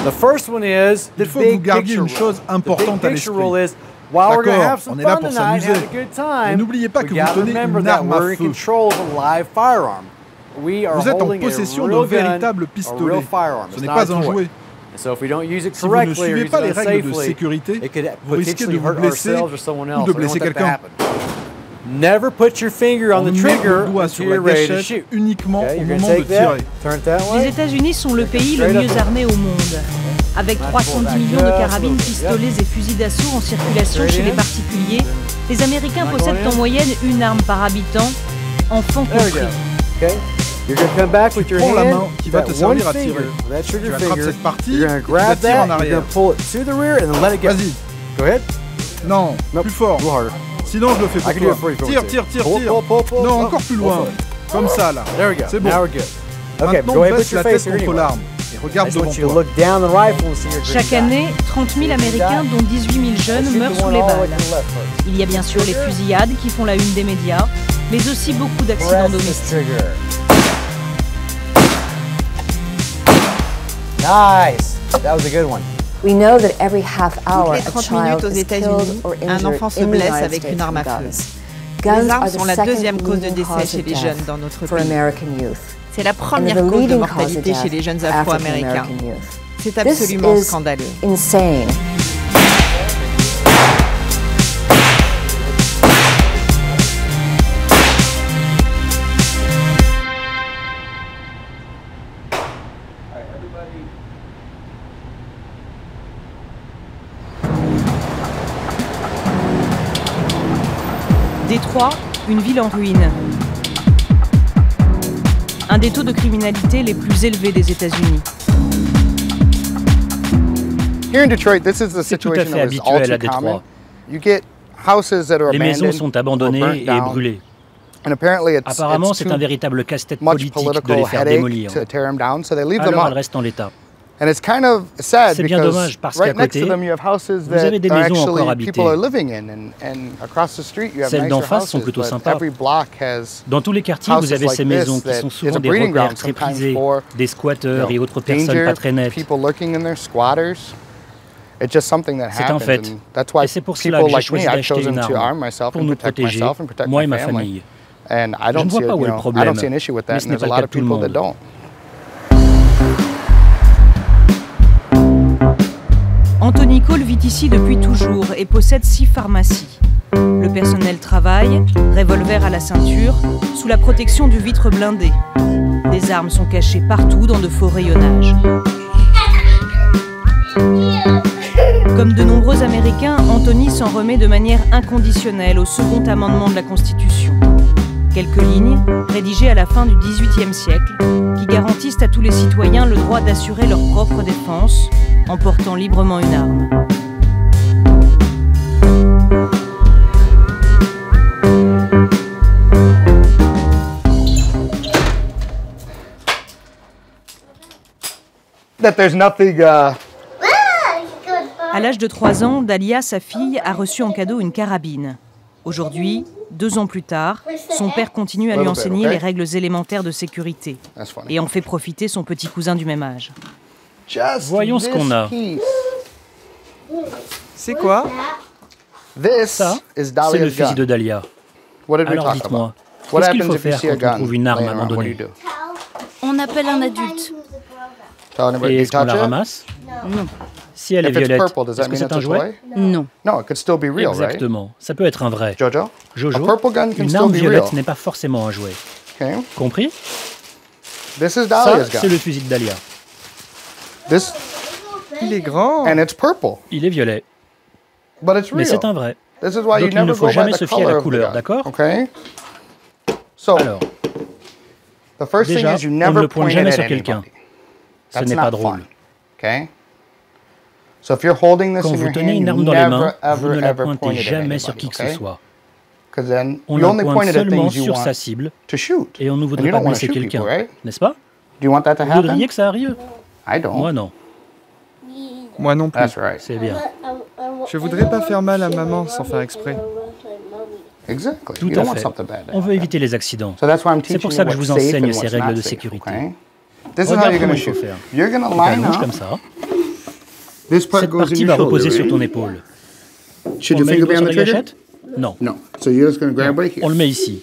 The first one is the Il faut que vous gardiez une chose importante à l'esprit. D'accord, on est là pour s'amuser. Mais n'oubliez pas que vous tenez une arme à feu. Vous êtes en possession d'un véritable pistolet. Ce n'est pas un jouet. Si vous ne suivez pas les règles de sécurité, vous risquez de vous blesser ou de blesser quelqu'un. Never put your finger on the trigger doigt sur la gâchette uniquement au moment de tirer. Les États-Unis sont le pays le mieux armé au monde. Avec 310 millions de carabines, pistolets et fusils d'assaut en circulation chez les particuliers, les Américains possèdent en moyenne une arme par habitant, enfant compris. Tu prends la main qui va te servir à tirer. Tu attrapes cette partie, tu la tires en arrière. Vas-y. Non, plus fort. Sinon je le fais pour toi. Tire, tire, tire, tire. Non, encore plus loin. Comme ça là. C'est bon. Maintenant baisse la tête contre l'arme et regarde devant toi. Chaque année, 30 000 Américains, dont 18 000 jeunes, meurent sous les balles. Il y a bien sûr les fusillades qui font la une des médias, mais aussi beaucoup d'accidents domestiques. Nice. That was a good one. We know that every half hour Toutes les 30 minutes aux États-Unis, un enfant se blesse avec une arme à feu. Les armes sont la deuxième cause de décès chez les jeunes dans notre pays. C'est la première cause de mortalité chez les jeunes Afro-Américains. C'est absolument scandaleux. Détroit, une ville en ruine. Un des taux de criminalité les plus élevés des États-Unis. C'est tout à fait habituel à Détroit. Les maisons sont abandonnées et brûlées. Apparemment, c'est un véritable casse-tête politique de les faire démolir. Alors elles restent en l'état. C'est bien dommage parce qu'à côté, vous avez des maisons encore habitées. Celles d'en face sont plutôt sympas. Dans tous les quartiers, vous avez ces maisons qui sont souvent des repères très prisés, des squatteurs et autres personnes pas très nettes. C'est un fait. Et c'est pour cela que j'ai choisi d'acheter une arme, pour nous protéger, moi et ma famille. Je ne vois pas où est le problème, mais ce n'est pas le cas de tout le monde. Anthony Cole vit ici depuis toujours et possède 6 pharmacies. Le personnel travaille, revolver à la ceinture, sous la protection du vitre blindé. Des armes sont cachées partout dans de faux rayonnages. Comme de nombreux Américains, Anthony s'en remet de manière inconditionnelle au second amendement de la Constitution. Quelques lignes, rédigées à la fin du XVIIIe siècle, qui garantissent à tous les citoyens le droit d'assurer leur propre défense en portant librement une arme. À l'âge de 3 ans, Dahlia, sa fille, a reçu en cadeau une carabine. Aujourd'hui, 2 ans plus tard, son père continue à lui enseigner les règles élémentaires de sécurité et en fait profiter son petit cousin du même âge. Voyons ce qu'on a. C'est quoi? Ça, c'est le fusil de Dahlia. Alors dites-moi, qu'est-ce qu'il faut faire quand on trouve une arme abandonnée? On appelle un adulte. Et est-ce qu'on la ramasse? Non. Si elle est violette, est-ce que c'est un jouet? Non. Exactement, ça peut être un vrai. Jojo, une arme violette n'est pas forcément un jouet. Compris? Ça, c'est le fusil de Dahlia. Il est grand. Il est violet. Mais c'est un vrai. Donc il ne faut jamais se fier à la couleur, d'accord? Alors, déjà, on ne le pointe jamais sur quelqu'un. Ce n'est pas drôle. Quand vous tenez une arme dans les mains, vous ne la pointez jamais sur qui que ce soit. On la pointe seulement sur sa cible et on ne voudrait pas blesser quelqu'un, n'est-ce pas? Vous voudriez que ça arrive? Moi non. Moi non plus. C'est bien. Je voudrais pas faire mal à maman sans faire exprès. Tout à fait. On veut éviter les accidents. C'est pour ça que je vous enseigne ces règles de sécurité. Regarde comment il faut faire. Tu t'allonges comme ça. Cette partie va reposer sur ton épaule. On met le doigt sur la gâchette? Non. On le met ici.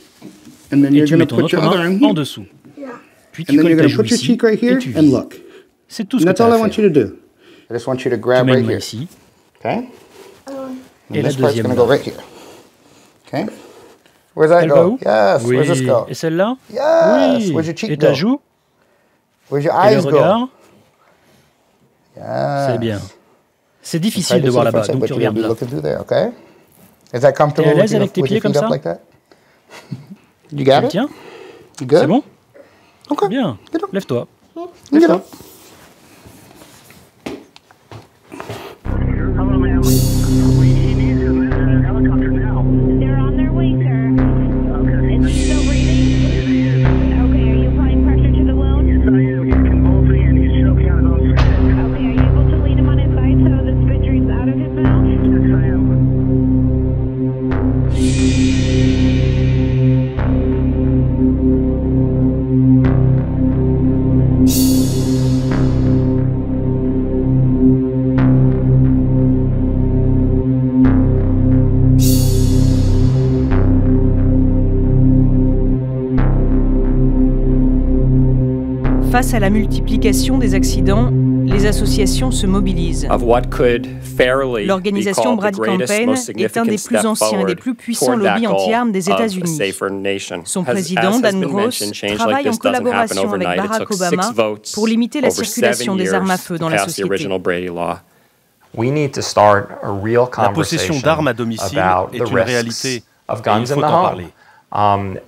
Et tu mets ton autre main en dessous. Puis tu colles ta joue ici et tu vises. C'est tout ce que tu as à faire. Tu mets une main ici. Et la deuxième main. Elle va où? Oui. Et celle-là? Oui. Et ta joue? Et le regard? C'est bien. C'est difficile de voir là-bas, donc tu regardes là. T'es à l'aise avec tes pieds comme ça? Tu le tiens? C'est bon? Bien. Lève-toi. Lève-toi. Face à la multiplication des accidents, les associations se mobilisent. L'organisation Brady Campaign est un des plus anciens et des plus puissants lobbies anti-armes des États-Unis. Son président, Dan Gross, travaille en collaboration avec Barack Obama pour limiter la circulation des armes à feu dans la société. La possession d'armes à domicile est une réalité, et il faut en parler. Le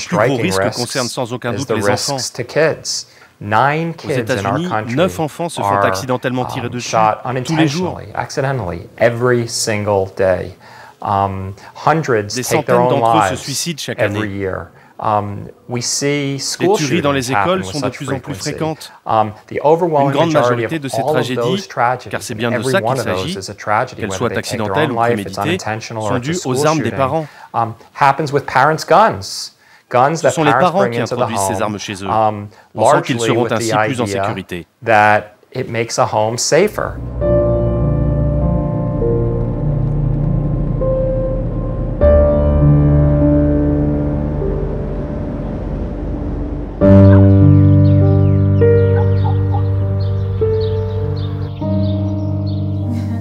plus gros risque concerne sans aucun doute les enfants. Aux États-Unis, 9 enfants se font accidentellement tirer dessus tous les jours. Des centaines d'entre eux se suicident chaque année. Les tueries dans les écoles sont de plus en plus fréquentes. Une grande majorité de ces tragédies, car c'est bien de ça qu'il s'agit, qu'elles soient accidentelles ou préméditées, sont dues aux armes des parents. Ce sont les parents qui introduisent ces armes chez eux, pensant qu'ils seront ainsi plus en sécurité.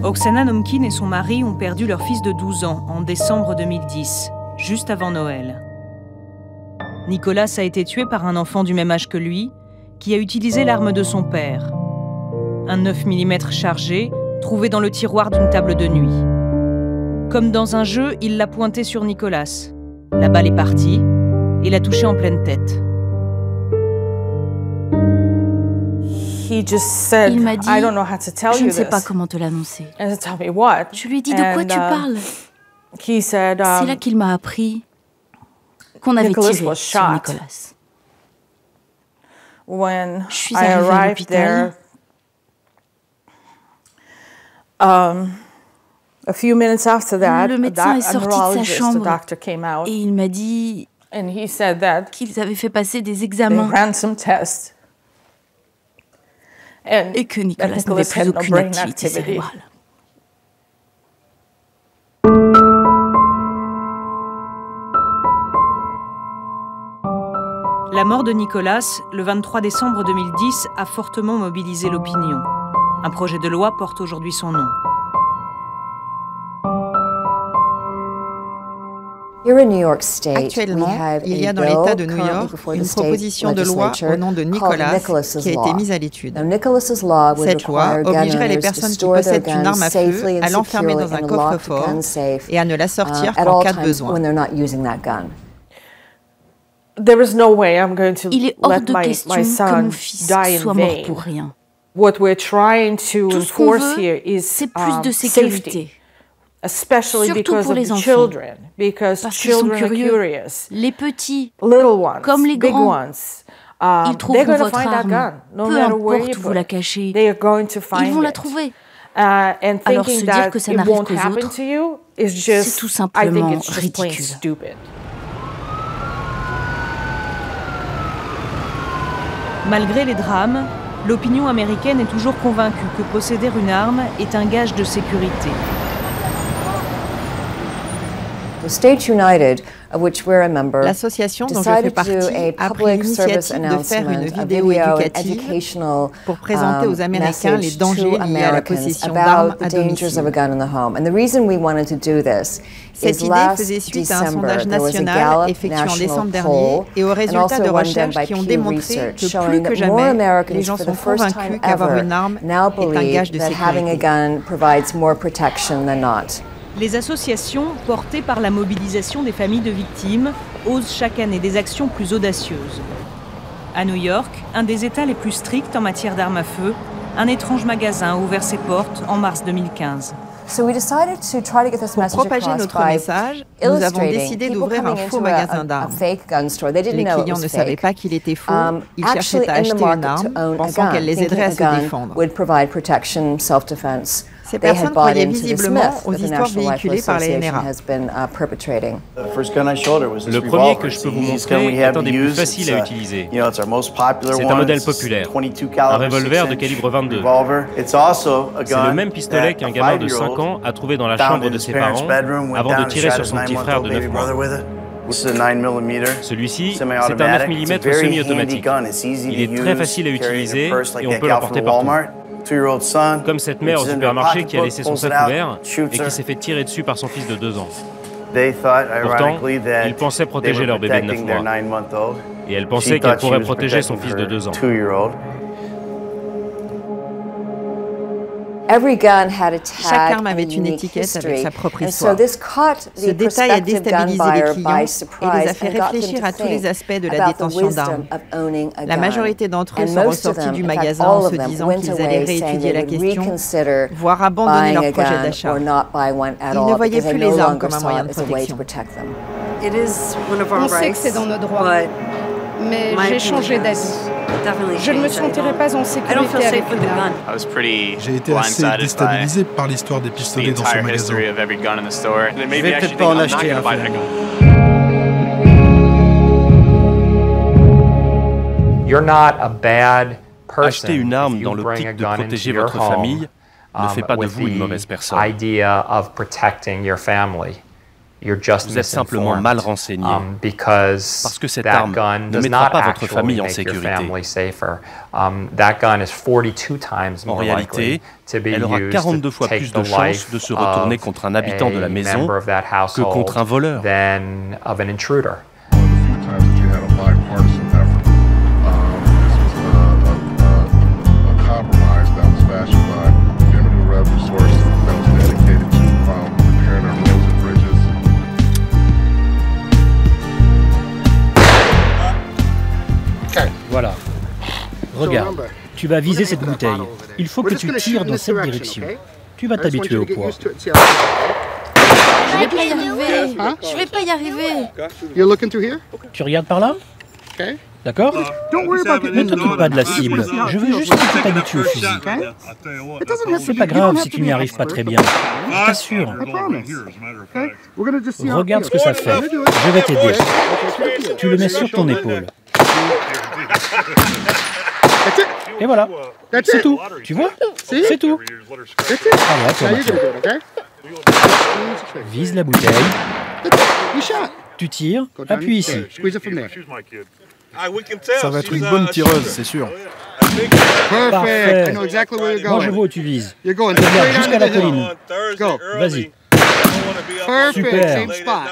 Oksana Nomkin et son mari ont perdu leur fils de 12 ans en décembre 2010, juste avant Noël. Nicolas a été tué par un enfant du même âge que lui, qui a utilisé l'arme de son père. Un 9 mm chargé, trouvé dans le tiroir d'une table de nuit. Comme dans un jeu, il l'a pointé sur Nicolas. La balle est partie et l'a touché en pleine tête. Il m'a dit, je ne sais pas comment te l'annoncer. Je lui ai dit, de quoi tu parles? C'est là qu'il m'a appris qu'on avait tiré sur Nicolas. Je suis arrivée à l'hôpital. Le médecin est sorti de sa chambre et il m'a dit qu'ils avaient fait passer des examens et que Nicolas n'avait plus aucune activité cérébrale. La mort de Nicolas, le 23 décembre 2010, a fortement mobilisé l'opinion. Un projet de loi porte aujourd'hui son nom. Actuellement, il y a dans l'État de New York une proposition de loi au nom de Nicolas qui a été mise à l'étude. Cette loi obligerait les personnes qui possèdent une arme à feu à l'enfermer dans un coffre-fort et à ne la sortir qu'en cas de besoin. Il est hors de question que mon fils soit mort pour rien. Tout ce qu'on veut, c'est plus de sécurité. Surtout pour les enfants, parce qu'ils sont curieux. Les petits, comme les grands, Ils trouveront votre arme. Peu importe où vous la cachez, ils vont la trouver. Alors se dire que ça n'arrive qu'aux autres, c'est tout simplement ridicule. Malgré les drames, l'opinion américaine est toujours convaincue que posséder une arme est un gage de sécurité. L'association dont je fais partie a pris l'initiative de faire une vidéo éducative pour présenter aux Américains les dangers liés à la possession d'armes à domicile. Cette idée faisait suite à un sondage national effectué en décembre dernier et aux résultats de recherches qui ont démontré que plus que jamais, les gens sont convaincus qu'avoir une arme est un gage de sécurité. Les associations, portées par la mobilisation des familles de victimes, osent chaque année des actions plus audacieuses. À New York, un des États les plus stricts en matière d'armes à feu, un étrange magasin a ouvert ses portes en mars 2015. Pour propager notre message, nous avons décidé d'ouvrir un faux magasin d'armes. Les clients ne savaient pas qu'il était faux, ils cherchaient à acheter une arme, pensant qu'elle les aiderait à se défendre. Ces personnes croyaient visiblement aux histoires véhiculées par les NRA. Le premier que je peux vous montrer est un des plus faciles à utiliser. C'est un modèle populaire, un revolver de calibre 22. C'est le même pistolet qu'un gamin de 5 ans a trouvé dans la chambre de ses parents avant de tirer sur son petit frère de 9 mois. Celui-ci, c'est un 9 mm semi-automatique. Il est très facile à utiliser et on peut l'emporter partout. Comme cette mère au supermarché qui a laissé son sac ouvert et qui s'est fait tirer dessus par son fils de 2 ans. Pourtant, ils pensaient protéger leur bébé de 9 mois. Et elle pensait qu'elle pourrait protéger son fils de 2 ans. Chaque arme avait une étiquette avec sa propre histoire. Ce détail a déstabilisé les clients et les a fait réfléchir à tous les aspects de la détention d'armes. La majorité d'entre eux sont ressortis du magasin en se disant qu'ils allaient réétudier la question, voire abandonner leur projet d'achat. Ils ne voyaient plus les armes comme un moyen de protection. On sait que c'est dans nos droits, mais j'ai changé d'avis. Je ne me sentirais pas en sécurité avec une arme. J'ai été assez déstabilisé par l'histoire des pistolets dans ce magasin. Je vais peut-être pas en acheter un. Acheter une arme dans l'optique de protéger votre famille ne fait pas de vous une mauvaise personne. Vous êtes simplement mal renseigné, parce que cette arme ne mettra pas votre famille en sécurité. En réalité, elle aura 42 fois plus de chances de se retourner contre un habitant de la maison que contre un voleur. Voilà. Regarde, tu vas viser cette bouteille. Il faut que tu tires dans cette direction. Tu vas t'habituer au poids. Je vais pas y arriver. Je vais pas y arriver. Tu regardes par là? D'accord? Ne t'occupe pas de la cible. Je veux juste que tu t'habitues au fusil. C'est pas grave si tu n'y arrives pas très bien. Je t'assure. Regarde ce que ça fait. Je vais t'aider. Tu le mets sur ton épaule. Et voilà. C'est tout. Tu vois? C'est tout. Allez, à toi maintenant. Vise la bouteille. Tu tires. Appuie ici. Ça va être une bonne tireuse, c'est sûr. Parfait. Moi, je vois où tu vises. Regarde jusqu'à la colline. Vas-y. Super.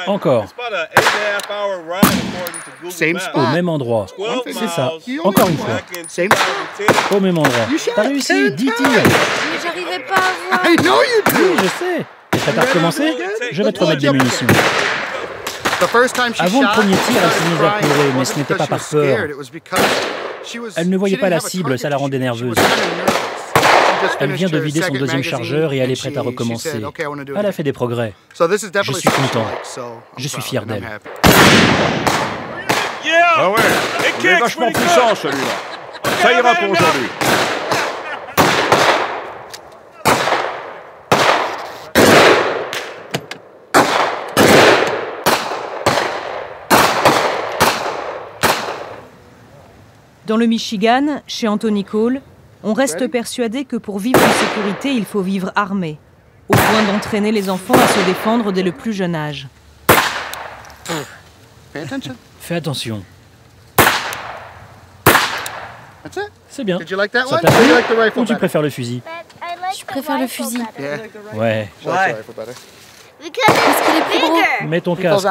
Encore. Au même endroit. C'est ça. Encore une fois. Au même endroit. T'as réussi. 10 tirs. Mais j'arrivais pas à voir. Oui, je sais. T'es prêt à recommencer? Je vais te remettre des munitions. Avant le premier tir, elle s'est mise à pleurer, mais ce n'était pas par peur. Elle ne voyait pas la cible, ça la rendait nerveuse. Elle vient de vider son deuxième chargeur et elle est prête à recommencer. Elle a fait des progrès. Je suis content. Je suis fier d'elle. Ah ouais, il est vachement puissant celui-là. Ça ira pour aujourd'hui. Dans le Michigan, chez Anthony Cole, on reste persuadé que pour vivre en sécurité, il faut vivre armé, au point d'entraîner les enfants à se défendre dès le plus jeune âge. Fais attention. C'est bien. Ça t'a plu ou tu préfères le fusil? Je préfère le fusil. Ouais. Parce qu'il est plus gros. Mets ton casque.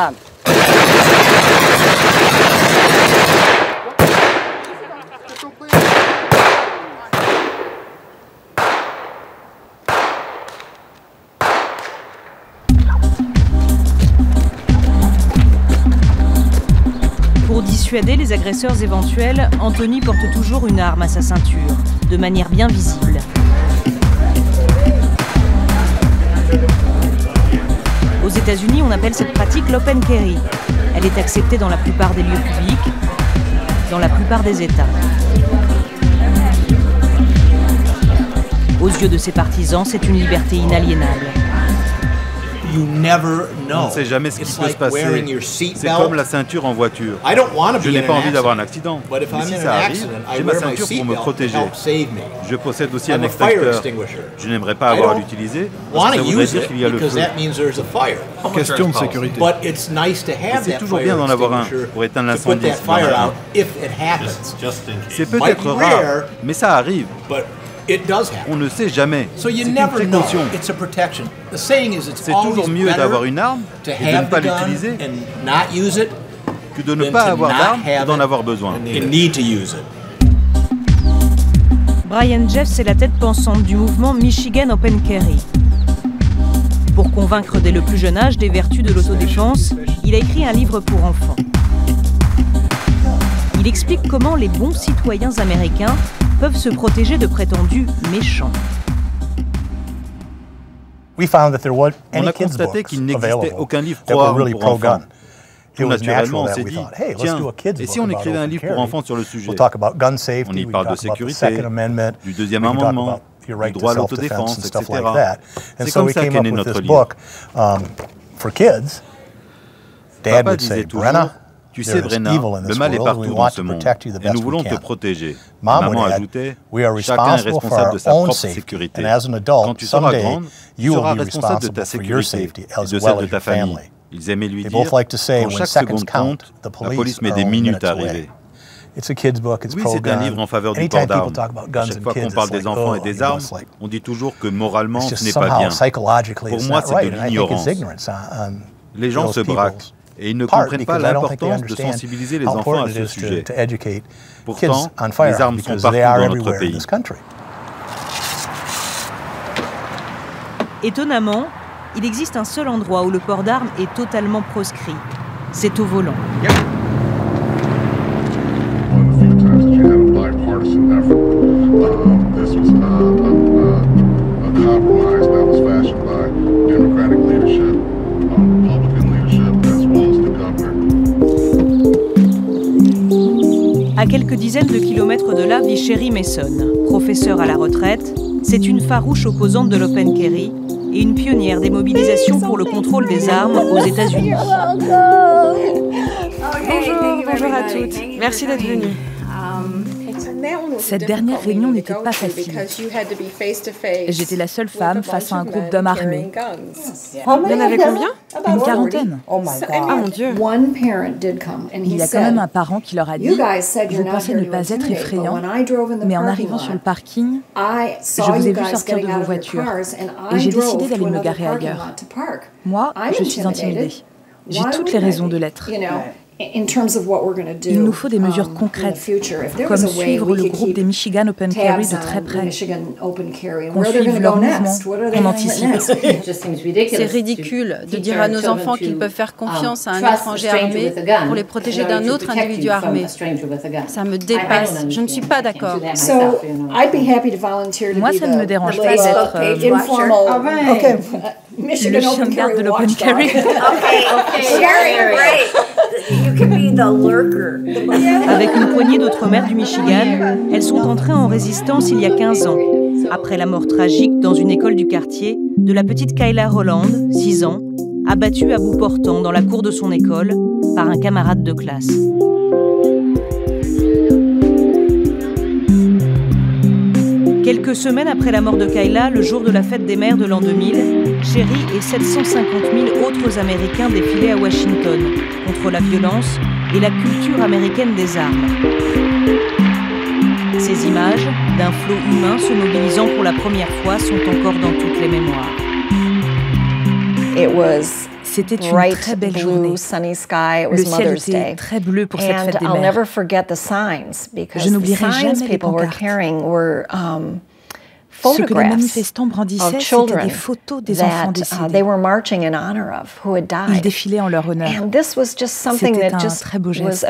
Pour dissuader les agresseurs éventuels, Anthony porte toujours une arme à sa ceinture, de manière bien visible. Aux États-Unis, on appelle cette pratique l'open carry. Elle est acceptée dans la plupart des lieux publics, dans la plupart des États. Aux yeux de ses partisans, c'est une liberté inaliénable. On ne sait jamais ce qui peut se passer. C'est comme la ceinture en voiture. Je n'ai pas envie d'avoir un accident. Mais si ça arrive, j'ai ma ceinture pour me protéger. Je possède aussi un extincteur. Je n'aimerais pas avoir à l'utiliser, parce que ça voudrait dire qu'il y a le feu. Question de sécurité. C'est toujours bien d'en avoir un pour éteindre l'incendie. C'est peut-être rare, mais ça arrive. On ne sait jamais. C'est une précaution. C'est toujours mieux d'avoir une arme et de ne pas l'utiliser que de ne pas avoir d'arme et d'en avoir besoin. Brian Jeffs est la tête pensante du mouvement Michigan Open Carry. Pour convaincre dès le plus jeune âge des vertus de l'autodéfense, il a écrit un livre pour enfants. Il explique comment les bons citoyens américains peuvent se protéger de prétendus méchants. On a constaté qu'il n'existait aucun livre pro-armes pour enfants. Tout naturellement, on s'est dit, tiens, et si on écrivait un livre pour enfants sur le sujet? On y parle de sécurité, du deuxième amendement, du droit à l'autodéfense, etc. C'est comme ça qu'est né notre livre. Papa disait toujours, tu sais, Brenna, le mal est partout dans ce monde, et nous voulons te protéger. Maman ajoutait, chacun est responsable de sa propre sécurité. Quand tu seras grande, tu seras responsable de ta sécurité et de celle de ta famille. Ils aimaient lui dire, quand chaque seconde compte, la police met des minutes à arriver. Oui, c'est un livre en faveur du port d'armes. À chaque fois qu'on parle des enfants et des armes, on dit toujours que moralement, ce n'est pas bien. Pour moi, c'est de l'ignorance. Les gens se braquent. Et ils ne comprennent pas l'importance de sensibiliser les enfants à ce sujet. Pourtant, les armes sont partout dans notre pays. Étonnamment, il existe un seul endroit où le port d'armes est totalement proscrit. C'est au volant. À quelques dizaines de kilomètres de là vit Sherry Mason, professeure à la retraite. C'est une farouche opposante de l'open carry et une pionnière des mobilisations pour le contrôle des armes aux États-Unis. Bonjour à toutes. Merci d'être venus. Cette dernière réunion n'était pas facile. J'étais la seule femme face à un groupe d'hommes armés. Il y en avait combien? Une quarantaine. Ah mon Dieu. Il y a quand même un parent qui leur a dit « Vous pensez ne pas être effrayant, mais en arrivant sur le parking, je vous ai vu sortir de vos voitures et j'ai décidé d'aller me garer ailleurs. Moi, je suis intimidée. J'ai toutes les raisons de l'être. » Il nous faut des mesures concrètes, comme suivre le groupe des Michigan Open Carry de très près, qu'on suive leur mouvement, qu'on anticipe. C'est ridicule de dire à nos enfants qu'ils peuvent faire confiance à un étranger armé pour les protéger d'un autre individu armé. Ça me dépasse, je ne suis pas d'accord. Moi, ça ne me dérange pas d'être le chien de garde de l'Open Carry. Avec une poignée d'autres mères du Michigan, elles sont entrées en résistance il y a 15 ans, après la mort tragique dans une école du quartier de la petite Kayla Holland, 6 ans, abattue à bout portant dans la cour de son école par un camarade de classe. Quelques semaines après la mort de Kayla, le jour de la fête des mères de l'an 2000, Sherry et 750 000 autres Américains défilaient à Washington contre la violence et la culture américaine des armes. Ces images d'un flot humain se mobilisant pour la première fois sont encore dans toutes les mémoires. C'était une très belle journée. Le ciel était très bleu pour cette fête des mères. Je n'oublierai jamais les pancartes. Ce que les manifestants brandissaient, c'était des photos des enfants décédés. Ils défilaient en leur honneur. C'était un très beau geste.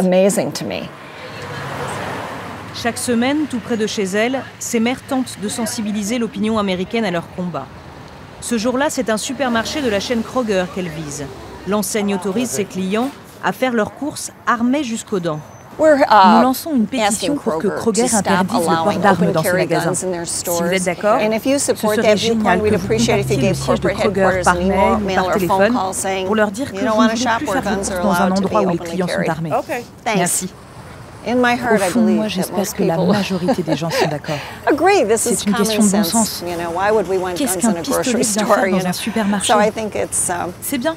Chaque semaine, tout près de chez elles, ces mères tentent de sensibiliser l'opinion américaine à leur combat. Ce jour-là, c'est un supermarché de la chaîne Kroger qu'elle vise. L'enseigne autorise ses clients à faire leurs courses armés jusqu'aux dents. Nous lançons une pétition pour que Kroger interdise le port d'armes dans ses magasins. Si vous êtes d'accord, ce serait génial que vous contactiez le siège de Kroger par mail ou par téléphone pour leur dire que vous ne voulez plus faire vos courses dans un endroit où les clients sont armés. Merci. Au fond, moi, j'espère que la majorité des gens sont d'accord. C'est une question de bon sens. Qu'est-ce qu'un pistolet vient faire dans un supermarché? C'est bien.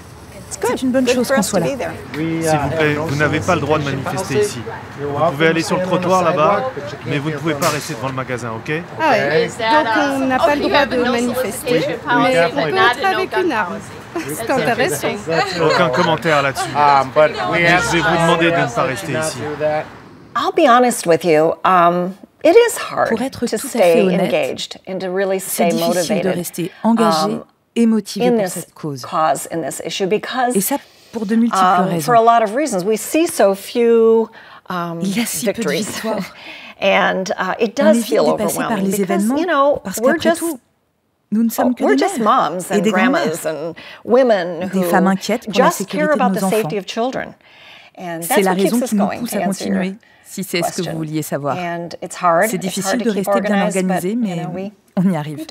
C'est une bonne chose qu'on soit là. S'il vous plaît, vous n'avez pas le droit de manifester ici. Vous pouvez aller sur le trottoir là-bas, mais vous ne pouvez pas rester devant le magasin, ok? Ah oui, donc on n'a pas le droit de manifester, mais on peut être avec une arme. C'est intéressant. Aucun commentaire là-dessus. Mais je vais vous demander de ne pas rester ici. Pour être tout à fait honnête, c'est difficile de rester engagé et motivé pour cette cause. Et ça, pour de multiples raisons. Il y a si peu de victoires. On est vite dépassé par les événements, parce qu'après tout, nous ne sommes que des mères et des grand-mères, des femmes inquiètes pour la sécurité de nos enfants. C'est la raison qui nous pousse à continuer, si c'est ce que vous vouliez savoir. C'est difficile de rester bien organisé, mais on y arrive.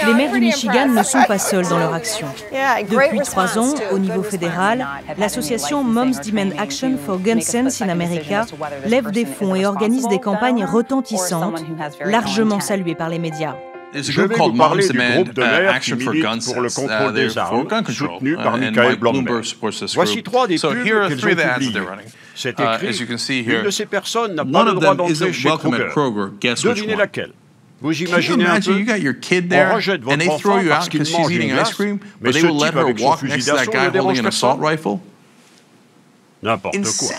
Les maires du Michigan ne sont pas seuls dans leur action. Depuis 3 ans, au niveau fédéral, l'association Moms Demand Action for Gun Sense in America lève des fonds et organise des campagnes retentissantes, largement saluées par les médias. Je vais vous parler du groupe de maires qui milite pour le contrôle des armes, soutenu par Michael Bloomberg. Voici 3 des pubs qu'ils ont publiés. C'est écrit, une de ces personnes n'a pas le droit d'entrer chez Kroger. Devinez laquelle? Vous imaginez un peu, on rejette votre enfant parce qu'il mange une glace, mais ce type avec son fusil d'assaut ne dérange personne. N'importe quoi.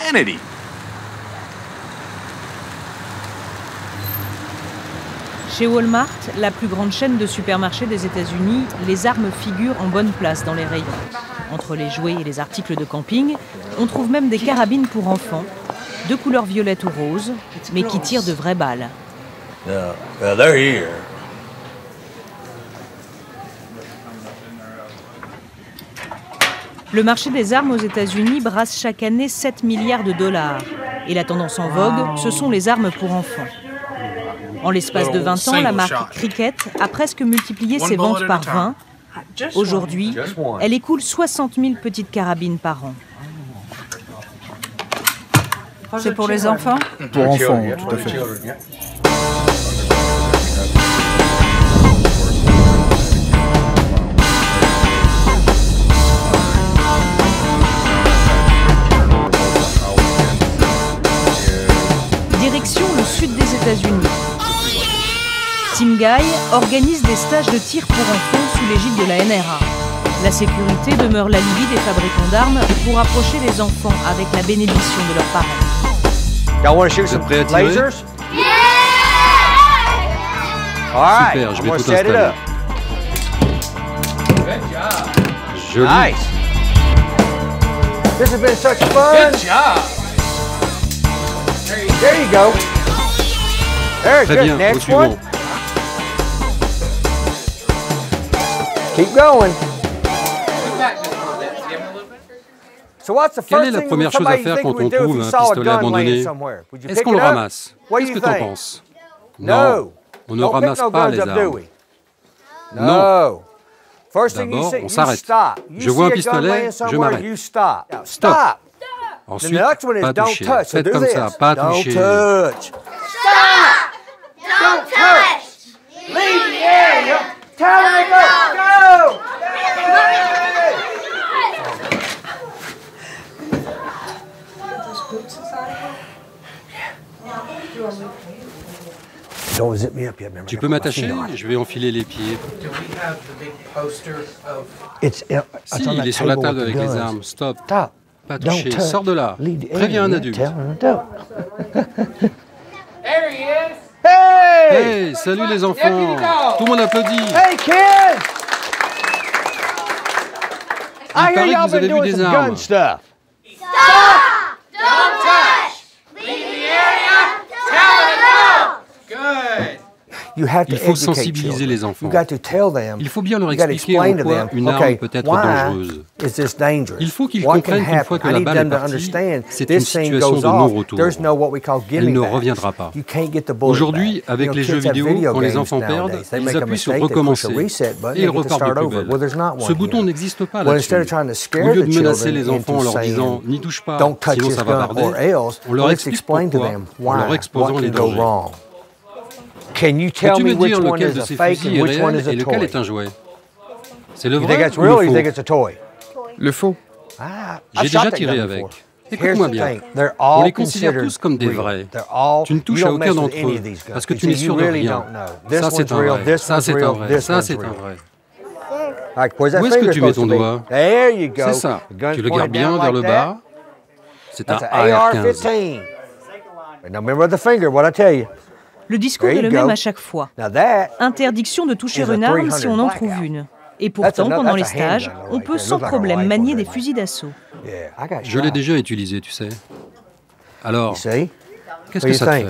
Chez Walmart, la plus grande chaîne de supermarchés des États-Unis, les armes figurent en bonne place dans les rayons. Entre les jouets et les articles de camping, on trouve même des carabines pour enfants, de couleur violette ou rose, mais qui tirent de vraies balles. Le marché des armes aux États-Unis brasse chaque année 7 milliards de dollars. Et la tendance en vogue, ce sont les armes pour enfants. En l'espace de 20 ans, la marque Cricket a presque multiplié ses ventes par 20. Aujourd'hui, elle écoule 60 000 petites carabines par an. C'est pour les enfants? Pour enfants, tout à fait. Direction le sud des États-Unis. Tim Guy organise des stages de tir pour enfants sous l'égide de la NRA. La sécurité demeure l'alibi des fabricants d'armes pour approcher les enfants avec la bénédiction de leurs parents. Vous êtes prêts à tirer? Super, je vais tout installer. Joli. Nice. This has been such fun. Good job. There you go. Very Très good. bien, Next au suivant. one. Keep going. Quelle est la première chose à faire quand on trouve un pistolet abandonné? Est-ce qu'on le ramasse? Qu'est-ce que tu en penses? Non, on ne ramasse pas les armes. Non. D'abord, on s'arrête. Je vois un pistolet, je m'arrête. Stop. Ensuite, pas toucher. Faites comme ça, pas toucher. Don't touch! Leave the area! Tell her to go! Tu peux m'attacher? Je vais enfiler les pieds. Si, il est sur la table avec les armes. Stop. Pas toucher. Sors de là. Préviens un adulte. Hey, salut les enfants. Tout le monde applaudit. Hey kids! Il paraît que vous avez vu des armes. Stop! Don't touch! Leave the area! Tell them no! Good! Il faut sensibiliser les enfants. Il faut bien leur expliquer en quoi une arme peut être dangereuse. Il faut qu'ils comprennent qu'une fois que la balle est partie, c'est une situation de non-retour. Elle ne reviendra pas. Aujourd'hui, avec les jeux vidéo, quand les enfants perdent, ils appuient sur recommencer et ils repartent de plus belle. Ce bouton n'existe pas là-dessus. Au lieu de menacer les enfants en leur disant « n'y touche pas, sinon ça va barder », on leur explique pourquoi, en leur exposant les dangers. Peux-tu me dire lequel de ces fusils est réel et lequel est un jouet? C'est le vrai ou le faux? Le faux. J'ai déjà tiré avec. Écoute-moi bien. On les considère tous comme des vrais. Tu ne touches à aucun d'entre eux parce que tu n'es sûr de rien. Ça, c'est un vrai. Ça, c'est un vrai. Ça, c'est un vrai. Où est-ce que tu mets ton doigt? C'est ça. Tu le gardes bien vers le bas. C'est un AR-15. Le discours est le même à chaque fois. Interdiction de toucher une arme si on en trouve une. Et pourtant, pendant les stages, on peut sans problème manier des fusils d'assaut. Je l'ai déjà utilisé, tu sais. Alors, qu'est-ce que ça te fait?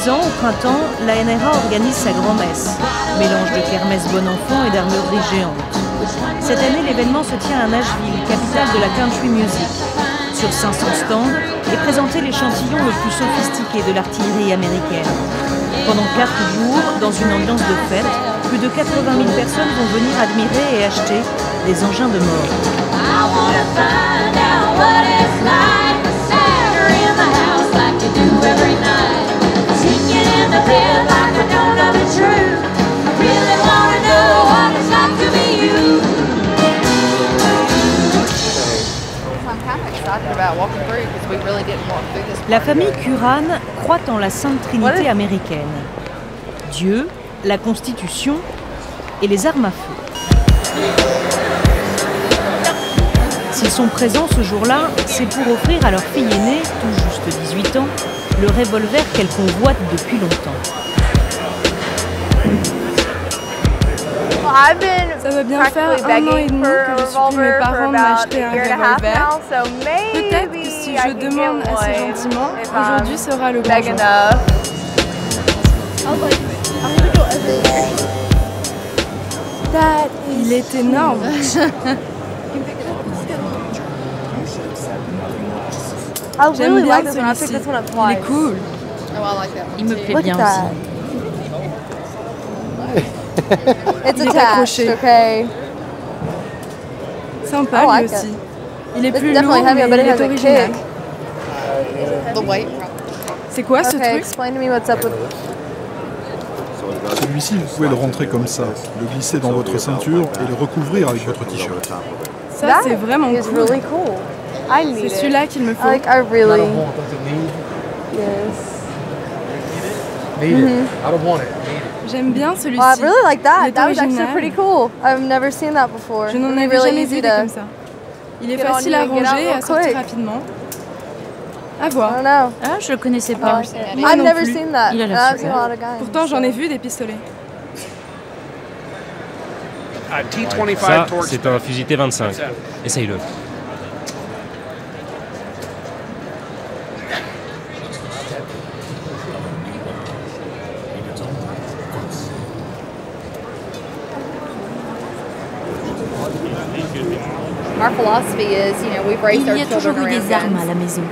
Au printemps, la NRA organise sa grand-messe, mélange de kermesse bon enfant et d'armurerie géante. Cette année, l'événement se tient à Nashville, capitale de la country music. Sur 500 stands est présenté l'échantillon le plus sophistiqué de l'artillerie américaine. Pendant 4 jours, dans une ambiance de fête, plus de 80 000 personnes vont venir admirer et acheter des engins de mort. La famille Curran croit en la Sainte Trinité américaine. Dieu, la Constitution et les armes à feu. S'ils sont présents ce jour-là, c'est pour offrir à leur fille aînée, tout juste 18 ans, le revolver qu'elle convoite depuis longtemps. Ça va bien faire 1 an et demi que je supplie mes parents de m'acheter un revolver. Peut-être que si je demande assez gentiment, aujourd'hui sera le bon jour. Il est énorme. J'aime bien celui-ci. Il est cool. Il me plaît bien aussi. Il est accroché. Sympa lui aussi. Il est plus lourd, mais il est original. C'est quoi ce truc? Celui-ci, vous pouvez le rentrer comme ça, le glisser dans votre ceinture et le recouvrir avec votre t-shirt. Ça, c'est vraiment cool. C'est celui-là qu'il me faut. J'aime bien celui-ci. I really like that. Il est That was original. actually pretty cool. I've never seen that before. Je n'en avais jamais vu des comme ça. Il est facile à ranger et à sortir rapidement. À voir. Ah, je le connaissais pas. I've never seen that. Il a l'air super. a lot of guns. Pourtant, j'en ai vu des pistolets. Ça, c'est un fusil T25. Essaye-le. Il y a toujours eu des armes à la maison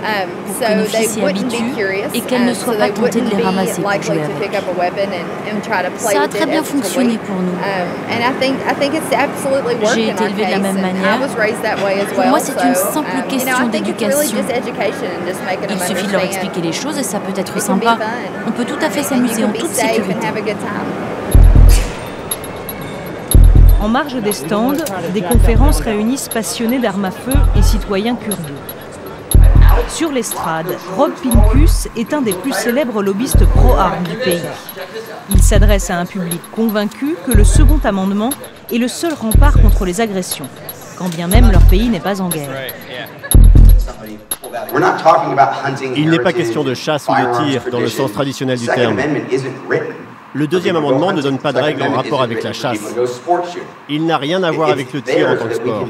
pour que nos filles s'y habituent et qu'elles ne soient pas tentées de les ramasser pour jouer avec. Ça a très bien fonctionné pour nous. J'ai été élevée de la même manière. Pour moi, c'est une simple question d'éducation. Il suffit de leur expliquer les choses et ça peut être sympa. On peut tout à fait s'amuser en toute sécurité. En marge des stands, des conférences réunissent passionnés d'armes à feu et citoyens curieux. Sur l'estrade, Rob Pincus est un des plus célèbres lobbyistes pro-armes du pays. Il s'adresse à un public convaincu que le second amendement est le seul rempart contre les agressions, quand bien même leur pays n'est pas en guerre. Il n'est pas question de chasse ou de tir dans le sens traditionnel du terme. Le deuxième amendement ne donne pas de règles en rapport avec la chasse. Il n'a rien à voir avec le tir en tant que sport.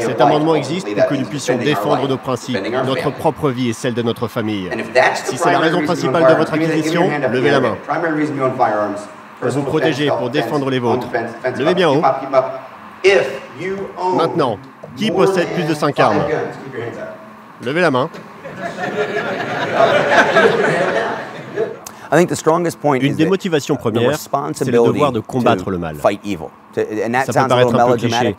Cet amendement existe pour que nous puissions défendre nos principes, notre propre vie et celle de notre famille. Si c'est la raison principale de votre acquisition, levez la main. Pour vous protéger, pour défendre les vôtres. Levez bien haut. Maintenant, qui possède plus de 5 armes? Levez la main. Une des motivations premières, c'est le devoir de combattre le mal. Ça peut paraître un peu cliché,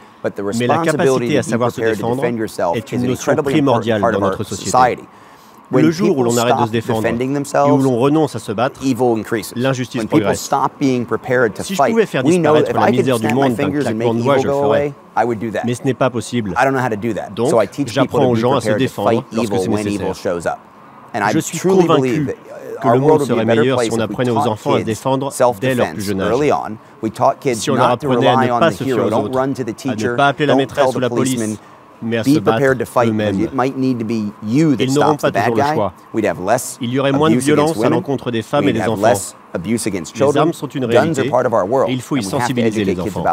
mais la capacité à savoir se défendre est une notion primordiale dans notre société. Le jour où l'on arrête de se défendre et où l'on renonce à se battre, l'injustice progresse. Si je pouvais faire disparaître la misère du monde d'un claquement de doigts, je le ferais. Mais ce n'est pas possible. Donc, j'apprends aux gens à se défendre lorsque c'est nécessaire. Je suis convaincu que le monde serait meilleur si on apprenait aux enfants à se défendre dès leur plus jeune âge. Si on leur apprenait à ne pas se fier aux autres, à ne pas appeler la maîtresse ou la police, mais à se battre eux-mêmes. Ils n'auront pas toujours le choix. Il y aurait moins de violence à l'encontre des femmes et des enfants. Les armes sont une réalité et il faut y sensibiliser les enfants.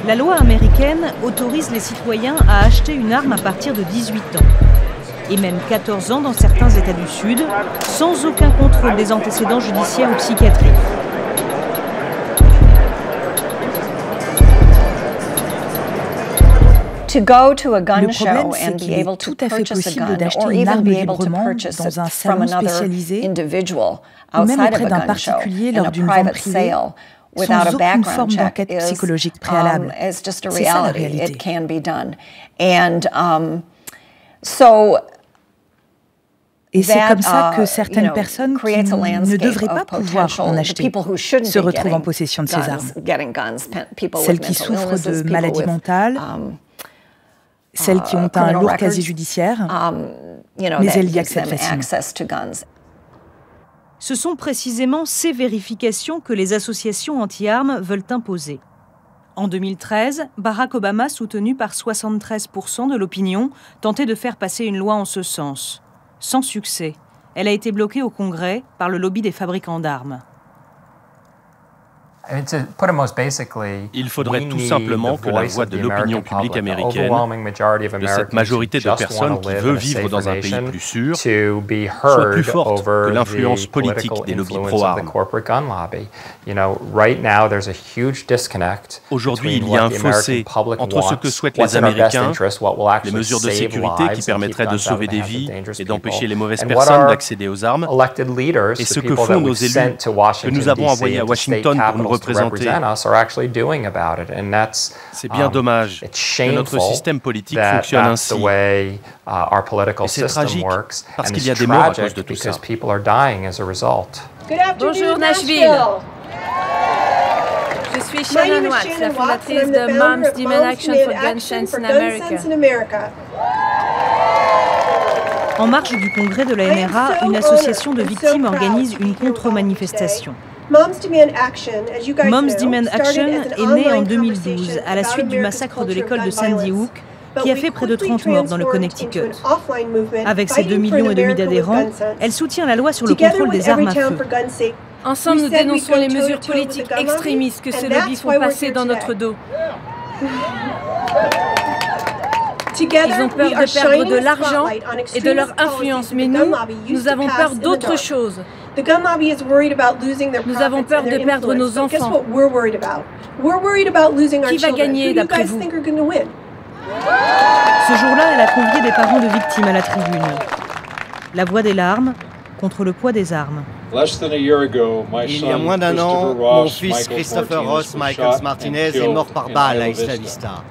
La loi américaine autorise les citoyens à acheter une arme à partir de 18 ans. Et même 14 ans dans certains États du Sud, sans aucun contrôle des antécédents judiciaires ou psychiatriques. Le problème, c'est qu'il est tout à fait possible d'acheter une arme librement dans un salon spécialisé ou même auprès d'un particulier lors d'une vente privée, sans aucune forme d'enquête psychologique préalable. C'est ça la réalité. Et c'est comme ça que certaines personnes qui ne devraient pas pouvoir en acheter se retrouvent en possession de ces armes. Celles qui souffrent de maladies mentales, celles qui ont un lourd casier judiciaire, mais elles y accèdent facilement. Ce sont précisément ces vérifications que les associations anti-armes veulent imposer. En 2013, Barack Obama, soutenu par 73% de l'opinion, tentait de faire passer une loi en ce sens. Sans succès. Elle a été bloquée au Congrès par le lobby des fabricants d'armes. Il faudrait tout simplement que la voix de l'opinion publique américaine, de cette majorité de personnes qui veut vivre dans un pays plus sûr, soit plus forte que l'influence politique des lobbies pro-armes. Aujourd'hui, il y a un fossé entre ce que souhaitent les Américains, les mesures de sécurité qui permettraient de sauver des vies et d'empêcher les mauvaises personnes d'accéder aux armes, et ce que font nos élus, que nous avons envoyés à Washington pour nous représenter. C'est bien dommage que notre système politique fonctionne ainsi. Et c'est tragique parce qu'il y a des morts à cause de tout ça. Bonjour Nashville. Je suis Shannon Watts, la fondatrice de Moms Demand Action for Gun Sense in America. En marge du congrès de la NRA, une association de victimes organise une contre-manifestation. Moms Demand Action est née en 2012 à la suite du massacre de l'école de Sandy Hook qui a fait près de 30 morts dans le Connecticut. Avec ses 2,5 millions d'adhérents, elle soutient la loi sur le contrôle des armes à feu. Ensemble, nous dénonçons les mesures politiques extrémistes que ces lobbies font passer dans notre dos. Ils ont peur de perdre de l'argent et de leur influence, mais nous avons peur d'autre chose. Nous avons peur de perdre nos enfants. Qui va gagner d'après vous? Ce jour-là, elle a convié des parents de victimes à la tribune. La voix des larmes contre le poids des armes. Il y a moins d'un an, mon fils Christopher Ross Michaels Martinez est mort par balle à Isla Vista.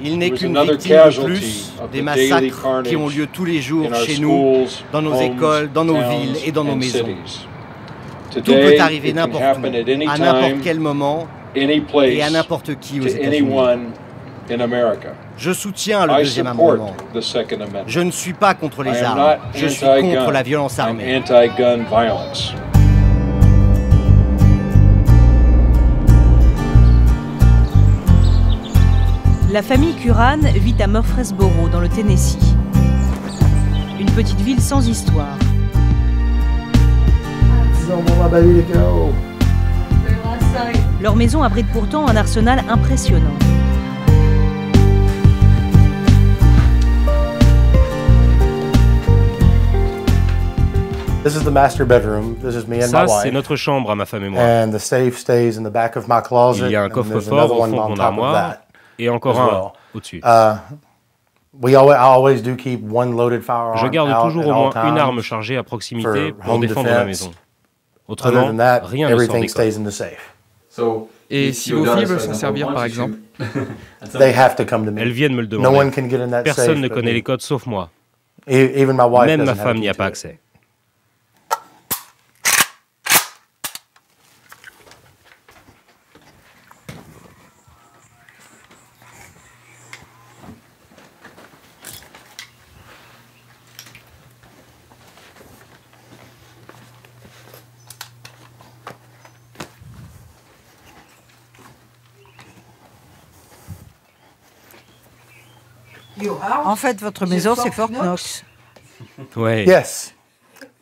Il n'est qu'une victime de plus des massacres qui ont lieu tous les jours chez nous, dans nos écoles, dans nos villes et dans nos maisons. Tout peut arriver n'importe où, à n'importe quel moment et à n'importe qui aux États-Unis. Je soutiens le deuxième amendement. Je ne suis pas contre les armes, je suis contre la violence armée. La famille Curran vit à Murfreesboro, dans le Tennessee. Une petite ville sans histoire. Leur maison abrite pourtant un arsenal impressionnant. Ça, c'est notre chambre à ma femme et moi. Il y a un coffre-fort au fond de mon armoire et encore un au-dessus. Je garde toujours au moins une arme chargée à proximité pour défendre la maison. Autrement, rien ne sort des coffres. Et si vos filles veulent s'en servir, par exemple? Elles viennent me le demander. Personne ne connaît les codes sauf moi. Même ma femme n'y a pas accès. En fait, votre maison, c'est Fort Knox. Oui.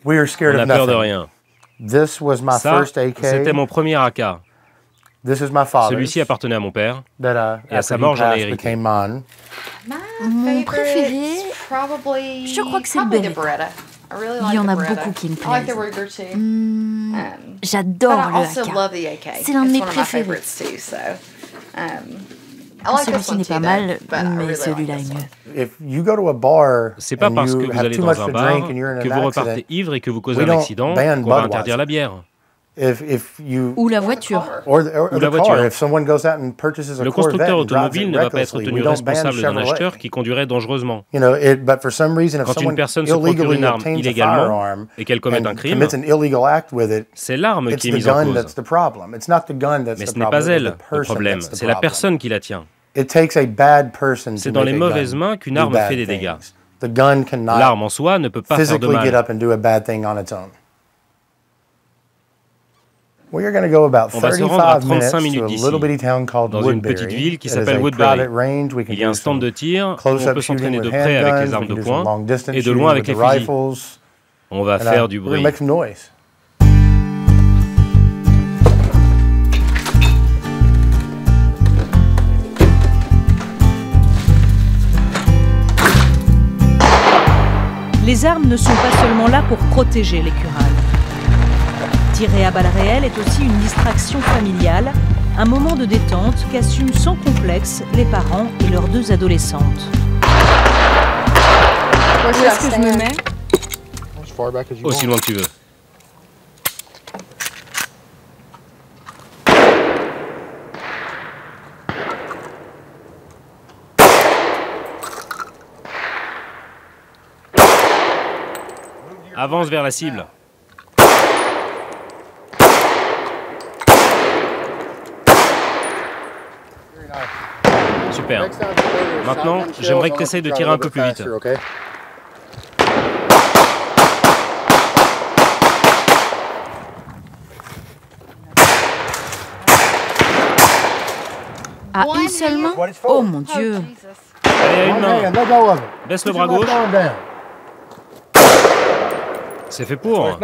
On n'a peur de rien. Ça, c'était mon premier AK. Celui-ci appartenait à mon père. Et à sa mort, j'en ai hérité. Mon préféré, je crois que c'est le Beretta. Il y en a beaucoup qui me plaisent. J'adore le AK. C'est l'un de mes préférés. Celui-ci n'est pas mal, mais celui-là est mieux. C'est pas parce que vous allez dans un bar, que vous repartez ivre et que vous causez un accident qu'on va interdire la bière. Ou la voiture. Le constructeur automobile ne va pas être tenu responsable d'un acheteur qui conduirait dangereusement. Quand une personne se procure une arme illégalement et qu'elle commet un crime, c'est l'arme qui est mise en cause. Mais ce n'est pas elle le problème, c'est la personne qui la tient. C'est dans les mauvaises mains qu'une arme fait des dégâts. L'arme en soi ne peut pas faire de mal. On va se rendre à 35 minutes d'ici, dans une petite ville qui s'appelle Woodbury. Il y a un stand de tir où on peut s'entraîner de près avec les armes de poing et de loin avec les fusils. On va faire du bruit. Les armes ne sont pas seulement là pour protéger les Curran. Tirer à balles réelles est aussi une distraction familiale, un moment de détente qu'assument sans complexe les parents et leurs 2 adolescentes. Où est-ce que je me mets? Aussi loin que tu veux. Avance vers la cible. Super. Maintenant, j'aimerais que tu essayes de tirer un peu plus vite. À une seule main? Oh mon Dieu! Allez, à une main. Baisse le bras gauche. C'est fait pour.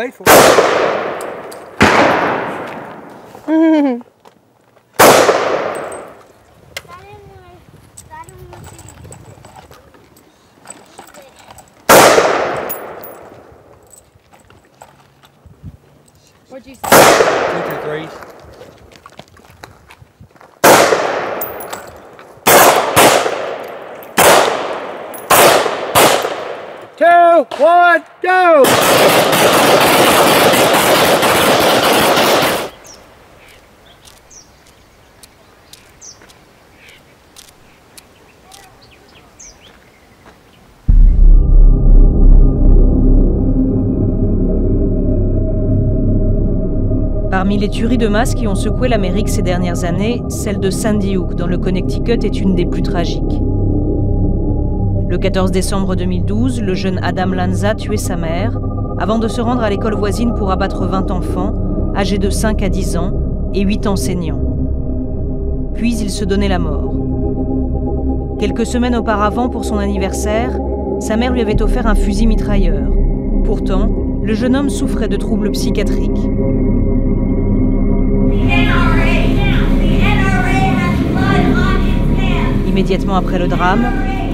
What'd you say? 2, 3. 2, 1, go! Parmi les tueries de masse qui ont secoué l'Amérique ces dernières années, celle de Sandy Hook dans le Connecticut est une des plus tragiques. Le 14 décembre 2012, le jeune Adam Lanza tuait sa mère avant de se rendre à l'école voisine pour abattre 20 enfants, âgés de 5 à 10 ans, et 8 enseignants. Puis il se donnait la mort. Quelques semaines auparavant, pour son anniversaire, sa mère lui avait offert un fusil mitrailleur. Pourtant, le jeune homme souffrait de troubles psychiatriques. Immédiatement après le drame,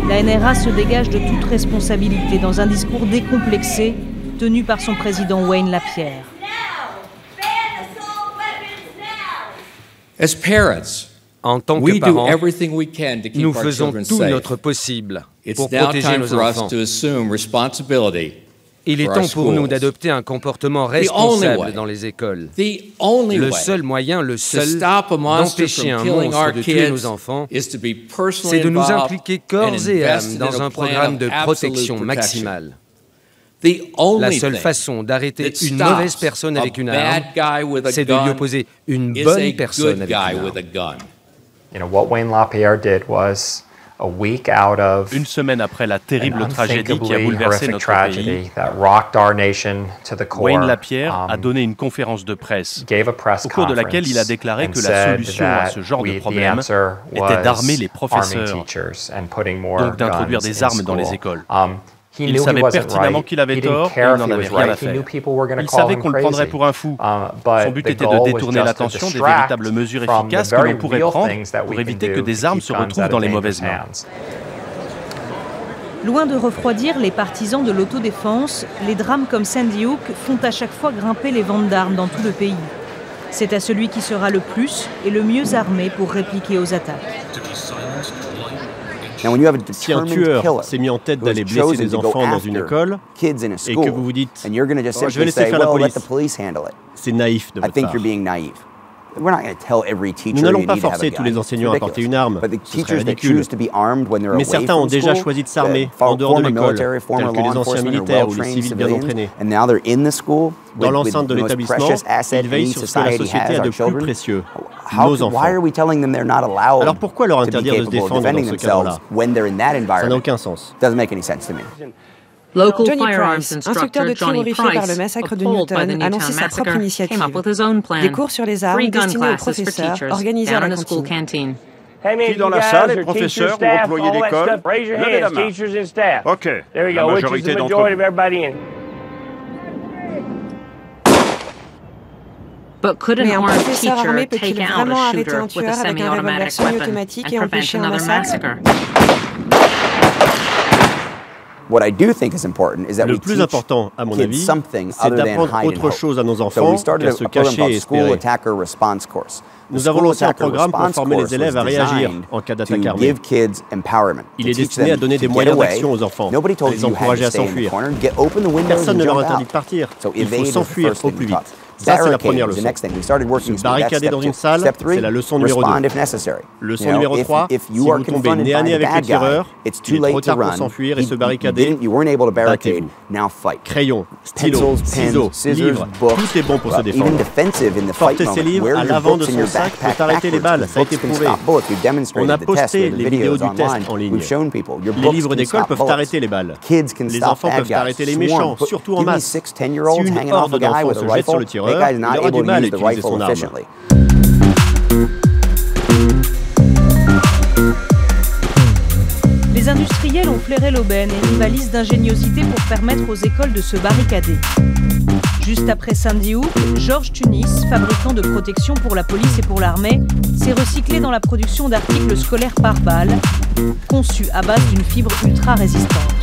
la NRA se dégage de toute responsabilité dans un discours décomplexé tenu par son président Wayne Lapierre. En tant que parents, nous faisons tout notre possible pour protéger nos enfants. Il est temps pour nous d'adopter un comportement responsable dans les écoles. Le seul moyen, d'empêcher un monstre de tuer nos enfants, c'est de nous impliquer corps et âme dans un programme de protection maximale. La seule façon d'arrêter une mauvaise personne avec une arme, c'est de lui opposer une bonne personne avec une arme. Une semaine après la terrible tragédie qui a bouleversé notre pays, Wayne Lapierre a donné une conférence de presse, au cours de laquelle il a déclaré que la solution à ce genre de problème était d'armer les professeurs, donc d'introduire des armes dans les écoles. Il savait pertinemment qu'il avait tort et il n'en avait rien à faire. Il savait qu'on le prendrait pour un fou. Son but était de détourner l'attention des véritables mesures efficaces que l'on pourrait prendre pour éviter que des armes se retrouvent dans les mauvaises mains. Loin de refroidir les partisans de l'autodéfense, les drames comme Sandy Hook font à chaque fois grimper les ventes d'armes dans tout le pays. C'est à celui qui sera le plus et le mieux armé pour répliquer aux attaques. Si un tueur s'est mis en tête d'aller blesser des enfants dans une école et que vous vous dites « je vais laisser faire la police », c'est naïf de votre part. Nous n'allons pas forcer tous les enseignants à porter une arme, ce serait ridicule. Mais certains ont déjà choisi de s'armer en dehors de l'école, tels que les anciens militaires ou les civils bien entraînés. Dans l'enceinte de l'établissement, ils veillent sur ce que la société a de plus précieux, nos enfants. Alors pourquoi leur interdire de se défendre dans ce cadre-là? Ça n'a aucun sens. Johnny Price, instructeur de tir horrifié par le massacre de Newton, a lancé sa propre initiative. Des cours sur les armes destinés aux professeurs, organisés à la cantine. Qui dans la salle est professeur ou employé d'école? Levez la main. OK. La majorité d'entre vous. Mais un professeur armé peut-il vraiment arrêter un tueur avec un revolver semi-automatique et empêcher un massacre? Le plus important, à mon avis, c'est d'apprendre autre chose à nos enfants qu'à se cacher et espérer. Nous avons lancé un programme pour former les élèves à réagir en cas d'attaque armée. Il est destiné à donner des moyens d'action aux enfants, à les encourager à s'enfuir. Personne ne leur interdit de partir. Il faut s'enfuir au plus vite. Ça, c'est la première leçon. Se barricader dans une salle, c'est la leçon numéro 2. Leçon numéro 3, si vous tombez nez à nez avec le tireur, il est trop tard pour s'enfuir et se barricader, battez-vous. Crayon, stylo, ciseaux, livres, tout est bon pour se défendre. Porter ses livres à l'avant de son sac peut arrêter les balles, ça a été prouvé. On a posté les vidéos du test en ligne. Les livres d'école peuvent arrêter les balles. Les enfants peuvent arrêter les méchants, surtout en masse. Si une horde d'enfants se jette sur le tireur, il aura du mal à utiliser son arme. Les industriels ont flairé l'aubaine et rivalisent d'ingéniosité pour permettre aux écoles de se barricader. Juste après Sandy Hook, George Tunis, fabricant de protection pour la police et pour l'armée, s'est recyclé dans la production d'articles scolaires par balle, conçus à base d'une fibre ultra résistante.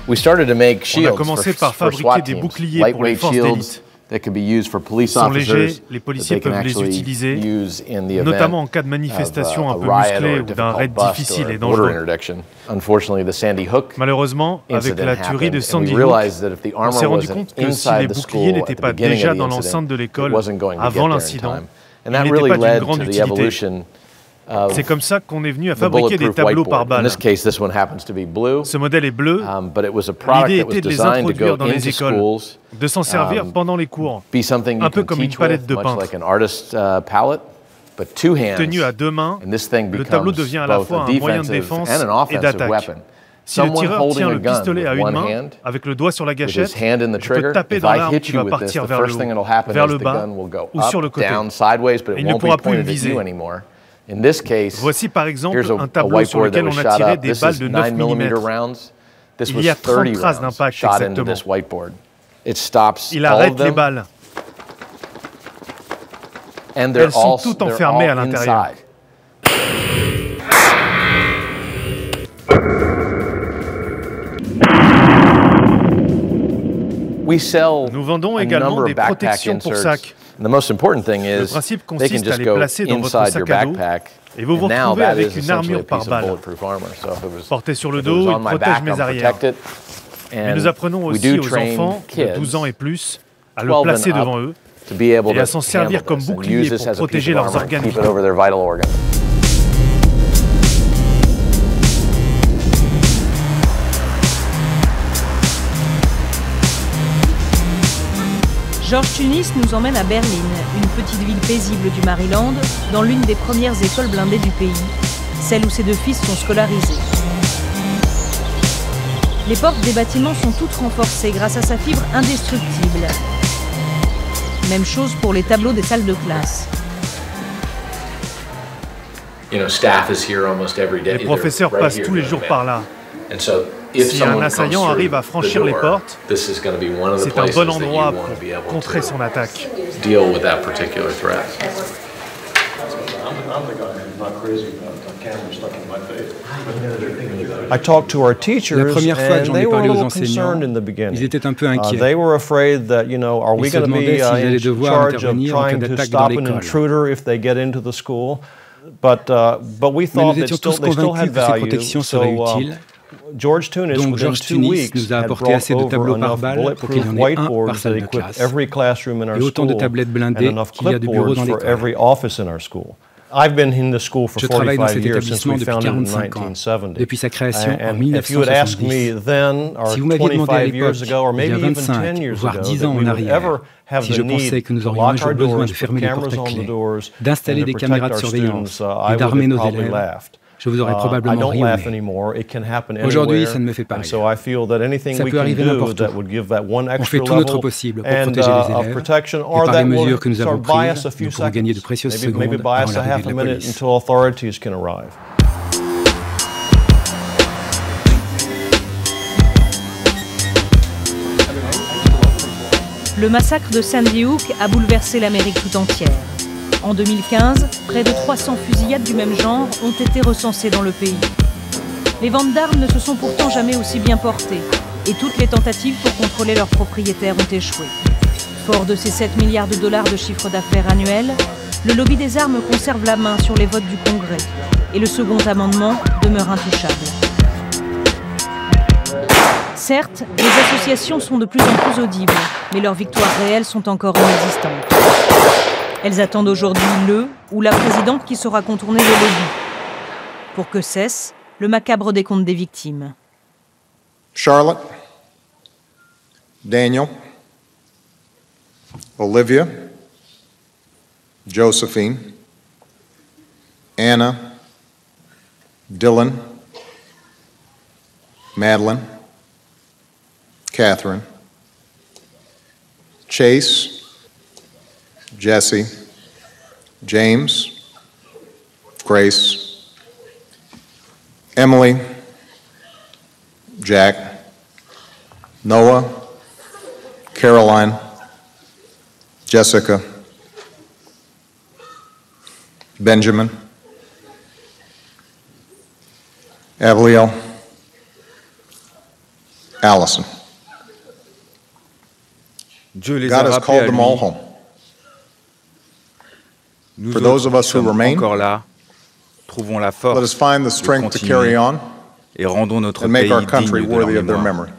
On a commencé par fabriquer des boucliers pour les forces d'élite. Ils sont légers, les policiers peuvent les utiliser, notamment en cas de manifestation un peu musclée ou d'un raid difficile et dangereux. Malheureusement, avec la tuerie de Sandy Hook, on s'est rendu compte que si les boucliers n'étaient pas déjà dans l'enceinte de l'école avant l'incident, ils n'étaient pas d'une grande utilité. C'est comme ça qu'on est venu à fabriquer des tableaux par balle. Ce modèle est bleu. L'idée était de les introduire dans les écoles, de s'en servir pendant les cours, un peu comme une palette de peintre. Tenu à deux mains, le tableau devient à la fois un moyen de défense et d'attaque. Si le tireur tient le pistolet à une main, avec le doigt sur la gâchette, il peut taper dans l'arme qui va partir vers le haut, vers le bas ou sur le côté. Et il ne pourra plus le viser. Voici par exemple un tableau sur lequel on a tiré des balles de 9 mm. Il y a 30 traces d'impact exactement. Il arrête les balles. Elles sont toutes enfermées à l'intérieur. Nous vendons également des protections pour sacs. Le principe consiste à les placer dans votre sac à dos et vous vous retrouvez avec une armure par balle. Portée sur le dos, il protège mes arrières. Mais nous apprenons aussi aux enfants de 12 ans et plus à le placer devant eux et à s'en servir comme bouclier pour protéger leurs organes vitaux. George Tunis nous emmène à Berlin, une petite ville paisible du Maryland, dans l'une des premières écoles blindées du pays, celle où ses deux fils sont scolarisés. Les portes des bâtiments sont toutes renforcées grâce à sa fibre indestructible. Même chose pour les tableaux des salles de classe. Les professeurs passent tous les jours par là. Si un assaillant arrive à franchir les portes, c'est un bon endroit pour contrer son attaque. La première fois que j'en ai parlé aux enseignants, ils étaient un peu inquiets. Ils se demandaient s'ils allaient devoir intervenir en cas d'attaque dans l'école. Mais nous étions tous convaincus que ces protections seraient utiles. Donc George Tunis nous a apporté assez de tableaux par balle pour qu'il y en ait un par salle de classe et autant de tablettes blindées qu'il y a de bureaux dans l'école. Je travaille dans cet établissement depuis 45 ans, depuis sa création en 1970. Si vous m'aviez demandé à l'époque, il y a 25, voire 10 ans en arrière, si je pensais que nous aurions un jour besoin de fermer les portes à clé, d'installer des caméras de surveillance et d'armer nos élèves, je vous aurais probablement rionné. Aujourd'hui, ça ne me fait pas rire. Ça peut arriver n'importe où. On fait tout notre possible pour protéger les élèves, et par les mesures que nous avons prises, nous pourrons gagner de précieuses secondes avant l'arrivée de la police. Le massacre de Sandy Hook a bouleversé l'Amérique tout entière. En 2015, près de 300 fusillades du même genre ont été recensées dans le pays. Les ventes d'armes ne se sont pourtant jamais aussi bien portées, et toutes les tentatives pour contrôler leurs propriétaires ont échoué. Fort de ces 7 milliards de dollars de chiffre d'affaires annuel, le lobby des armes conserve la main sur les votes du Congrès, et le second amendement demeure intouchable. Certes, les associations sont de plus en plus audibles, mais leurs victoires réelles sont encore inexistantes. Elles attendent aujourd'hui le ou la présidente qui saura contourner le lobby pour que cesse le macabre décompte des victimes. Charlotte, Daniel, Olivia, Josephine, Anna, Dylan, Madeline, Catherine, Chase, Jesse, James, Grace, Emily, Jack, Noah, Caroline, Jessica, Benjamin, Avliel, Allison. Dieu les God a has rappelés called à them lui. all home. Nous For those of us who sommes remain, encore là, trouvons la let us force find the de strength to carry continuer on et rendons notre and make pays our country digne de leur worthy of their mémoire. memory.